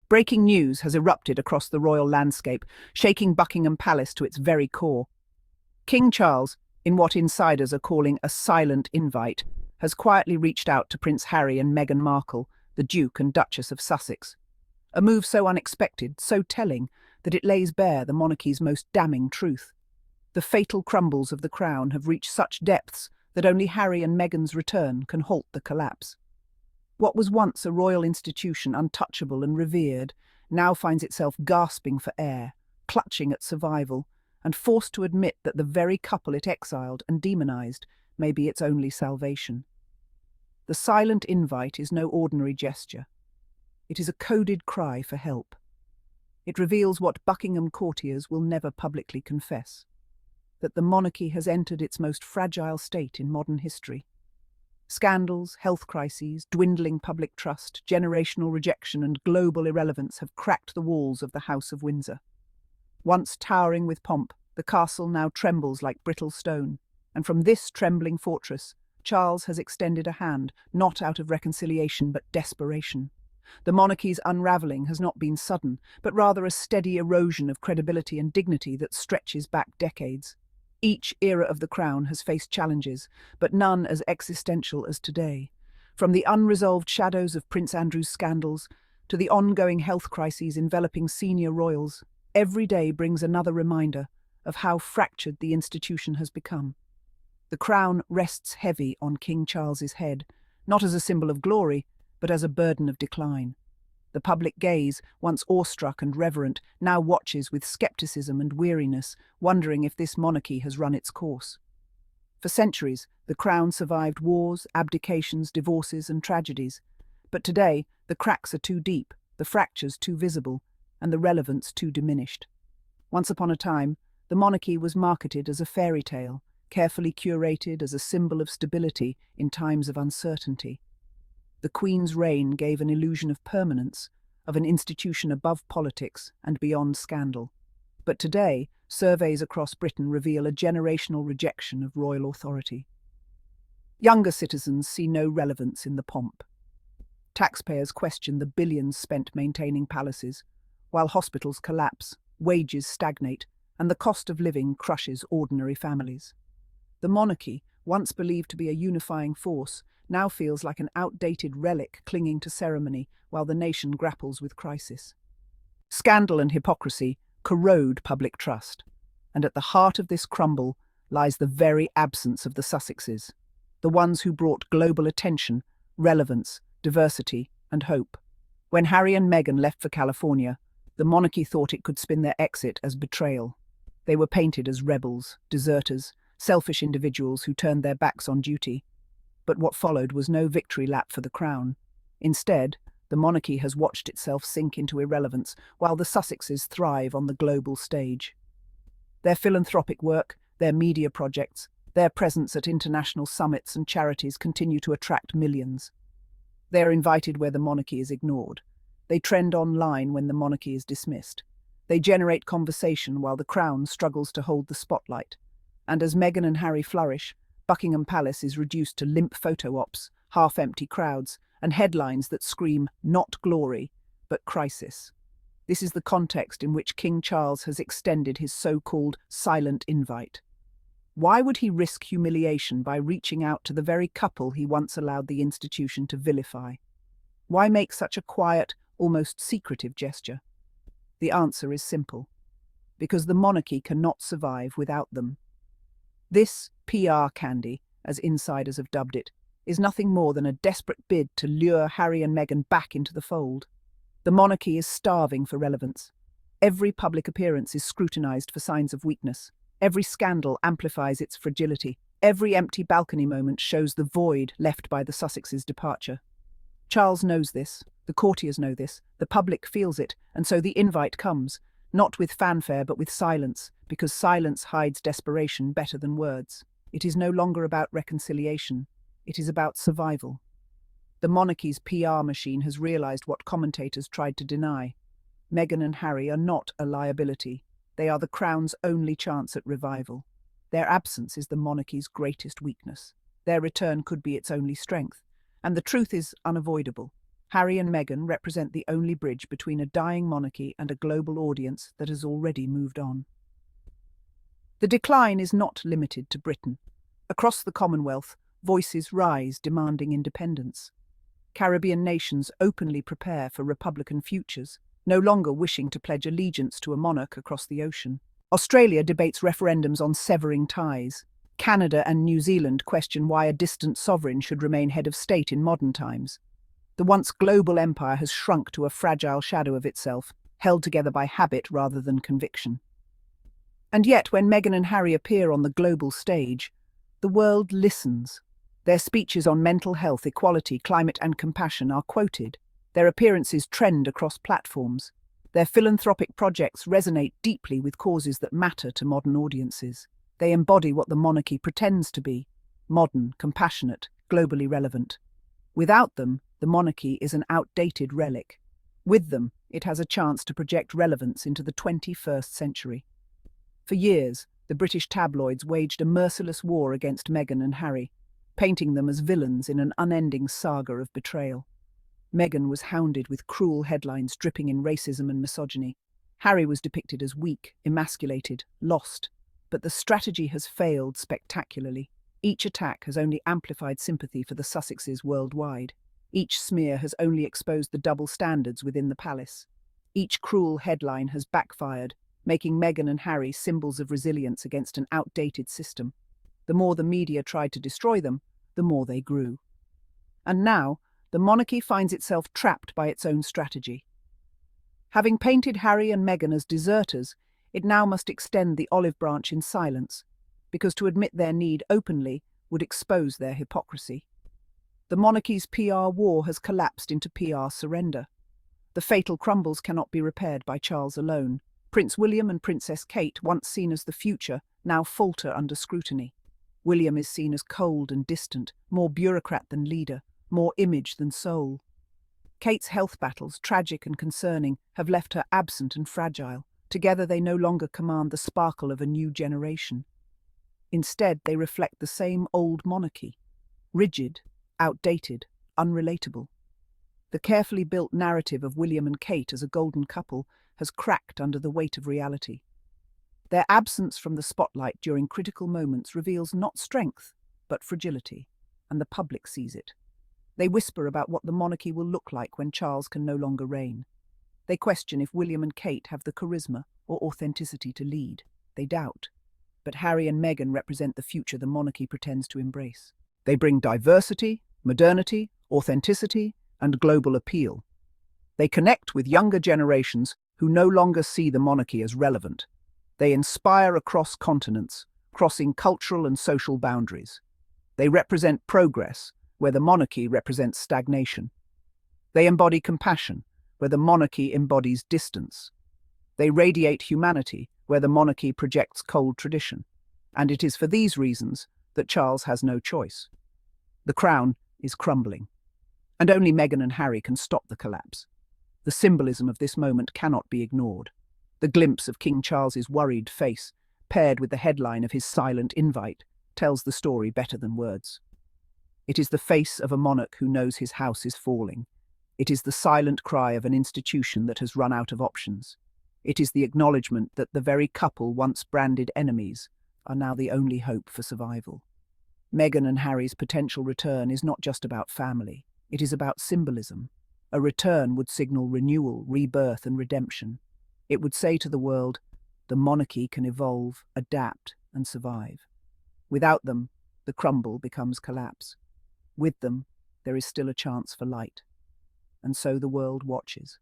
Breaking news has erupted across the royal landscape, shaking Buckingham Palace to its very core. King Charles, in what insiders are calling a silent invite, has quietly reached out to Prince Harry and Meghan Markle, the Duke and Duchess of Sussex. A move so unexpected, so telling, that it lays bare the monarchy's most damning truth. The fatal crumbles of the crown have reached such depths that only Harry and Meghan's return can halt the collapse. What was once a royal institution, untouchable and revered, now finds itself gasping for air, clutching at survival, and forced to admit that the very couple it exiled and demonized may be its only salvation. The silent invite is no ordinary gesture. It is a coded cry for help. It reveals what Buckingham courtiers will never publicly confess: that the monarchy has entered its most fragile state in modern history. Scandals, health crises, dwindling public trust, generational rejection and global irrelevance have cracked the walls of the House of Windsor. Once towering with pomp, the castle now trembles like brittle stone, and from this trembling fortress, Charles has extended a hand, not out of reconciliation but desperation. The monarchy's unravelling has not been sudden, but rather a steady erosion of credibility and dignity that stretches back decades. Each era of the crown has faced challenges, but none as existential as today. From the unresolved shadows of Prince Andrew's scandals to the ongoing health crises enveloping senior royals, every day brings another reminder of how fractured the institution has become. The crown rests heavy on King Charles's head, not as a symbol of glory, but as a burden of decline. The public gaze, once awestruck and reverent, now watches with skepticism and weariness, wondering if this monarchy has run its course. For centuries, the crown survived wars, abdications, divorces, and tragedies. But today, the cracks are too deep, the fractures too visible, and the relevance too diminished. Once upon a time, the monarchy was marketed as a fairy tale, carefully curated as a symbol of stability in times of uncertainty. The Queen's reign gave an illusion of permanence, of an institution above politics and beyond scandal. But today, surveys across Britain reveal a generational rejection of royal authority. Younger citizens see no relevance in the pomp. Taxpayers question the billions spent maintaining palaces, while hospitals collapse, wages stagnate, and the cost of living crushes ordinary families. The monarchy, once believed to be a unifying force, now feels like an outdated relic clinging to ceremony while the nation grapples with crisis. Scandal and hypocrisy corrode public trust, and at the heart of this crumble lies the very absence of the Sussexes, the ones who brought global attention, relevance, diversity, and hope. When Harry and Meghan left for California, the monarchy thought it could spin their exit as betrayal. They were painted as rebels, deserters, selfish individuals who turned their backs on duty. But what followed was no victory lap for the crown. Instead, the monarchy has watched itself sink into irrelevance, while the Sussexes thrive on the global stage. Their philanthropic work, their media projects, their presence at international summits and charities continue to attract millions. They are invited where the monarchy is ignored. They trend online when the monarchy is dismissed. They generate conversation while the crown struggles to hold the spotlight. And as Meghan and Harry flourish, Buckingham Palace is reduced to limp photo ops, half-empty crowds, and headlines that scream not glory, but crisis. This is the context in which King Charles has extended his so-called silent invite. Why would he risk humiliation by reaching out to the very couple he once allowed the institution to vilify? Why make such a quiet, almost secretive gesture? The answer is simple: because the monarchy cannot survive without them. This PR candy, as insiders have dubbed it, is nothing more than a desperate bid to lure Harry and Meghan back into the fold. The monarchy is starving for relevance. Every public appearance is scrutinized for signs of weakness. Every scandal amplifies its fragility. Every empty balcony moment shows the void left by the Sussexes' departure. Charles knows this, the courtiers know this, the public feels it, and so the invite comes, not with fanfare but with silence, because silence hides desperation better than words. It is no longer about reconciliation. It is about survival. The monarchy's PR machine has realized what commentators tried to deny. Meghan and Harry are not a liability. They are the crown's only chance at revival. Their absence is the monarchy's greatest weakness. Their return could be its only strength. And the truth is unavoidable. Harry and Meghan represent the only bridge between a dying monarchy and a global audience that has already moved on. The decline is not limited to Britain. Across the Commonwealth, voices rise demanding independence. Caribbean nations openly prepare for republican futures, no longer wishing to pledge allegiance to a monarch across the ocean. Australia debates referendums on severing ties. Canada and New Zealand question why a distant sovereign should remain head of state in modern times. The once global empire has shrunk to a fragile shadow of itself, held together by habit rather than conviction. And yet, when Meghan and Harry appear on the global stage, the world listens. Their speeches on mental health, equality, climate and compassion are quoted. Their appearances trend across platforms. Their philanthropic projects resonate deeply with causes that matter to modern audiences. They embody what the monarchy pretends to be: modern, compassionate, globally relevant. Without them, the monarchy is an outdated relic. With them, it has a chance to project relevance into the 21st century. For years, the British tabloids waged a merciless war against Meghan and Harry, painting them as villains in an unending saga of betrayal. Meghan was hounded with cruel headlines dripping in racism and misogyny. Harry was depicted as weak, emasculated, lost. But the strategy has failed spectacularly. Each attack has only amplified sympathy for the Sussexes worldwide. Each smear has only exposed the double standards within the palace. Each cruel headline has backfired, making Meghan and Harry symbols of resilience against an outdated system. The more the media tried to destroy them, the more they grew. And now, the monarchy finds itself trapped by its own strategy. Having painted Harry and Meghan as deserters, it now must extend the olive branch in silence, because to admit their need openly would expose their hypocrisy. The monarchy's PR war has collapsed into PR surrender. The fatal crumbles cannot be repaired by Charles alone. Prince William and Princess Kate, once seen as the future, now falter under scrutiny. William is seen as cold and distant, more bureaucrat than leader, more image than soul. Kate's health battles, tragic and concerning, have left her absent and fragile. Together they no longer command the sparkle of a new generation. Instead, they reflect the same old monarchy, rigid, outdated, unrelatable. The carefully built narrative of William and Kate as a golden couple has cracked under the weight of reality. Their absence from the spotlight during critical moments reveals not strength, but fragility, and the public sees it. They whisper about what the monarchy will look like when Charles can no longer reign. They question if William and Kate have the charisma or authenticity to lead. They doubt. But Harry and Meghan represent the future the monarchy pretends to embrace. They bring diversity, modernity, authenticity, and global appeal. They connect with younger generations who no longer see the monarchy as relevant. They inspire across continents, crossing cultural and social boundaries. They represent progress, where the monarchy represents stagnation. They embody compassion, where the monarchy embodies distance. They radiate humanity, where the monarchy projects cold tradition. And it is for these reasons that Charles has no choice. The crown is crumbling. And only Meghan and Harry can stop the collapse. The symbolism of this moment cannot be ignored. The glimpse of King Charles's worried face, paired with the headline of his silent invite, tells the story better than words. It is the face of a monarch who knows his house is falling. It is the silent cry of an institution that has run out of options. It is the acknowledgement that the very couple once branded enemies are now the only hope for survival. Meghan and Harry's potential return is not just about family. It is about symbolism. A return would signal renewal, rebirth, and redemption. It would say to the world, the monarchy can evolve, adapt, and survive. Without them, the crumble becomes collapse. With them, there is still a chance for light. And so the world watches.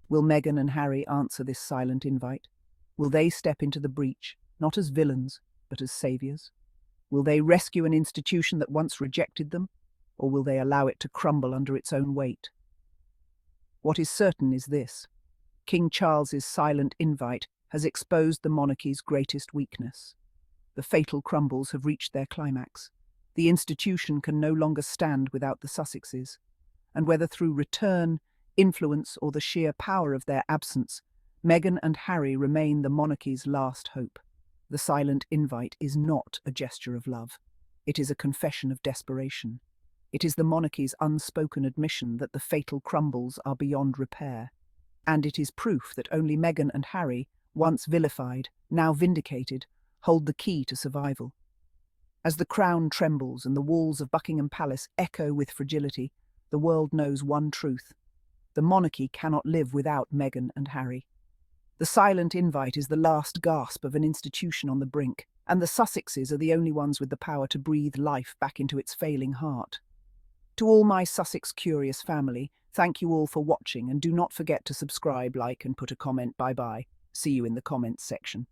Will Meghan and Harry answer this silent invite? Will they step into the breach, not as villains, but as saviours? Will they rescue an institution that once rejected them, or will they allow it to crumble under its own weight? What is certain is this: King Charles's silent invite has exposed the monarchy's greatest weakness. The fatal crumbles have reached their climax. The institution can no longer stand without the Sussexes, and whether through return, influence, or the sheer power of their absence, Meghan and Harry remain the monarchy's last hope. The silent invite is not a gesture of love. It is a confession of desperation. It is the monarchy's unspoken admission that the fatal crumbles are beyond repair. And it is proof that only Meghan and Harry, once vilified, now vindicated, hold the key to survival. As the crown trembles and the walls of Buckingham Palace echo with fragility, the world knows one truth. The monarchy cannot live without Meghan and Harry. The silent invite is the last gasp of an institution on the brink, and the Sussexes are the only ones with the power to breathe life back into its failing heart. To all my Sussex curious family, thank you all for watching, and do not forget to subscribe, like, and put a comment. Bye-bye. See you in the comments section.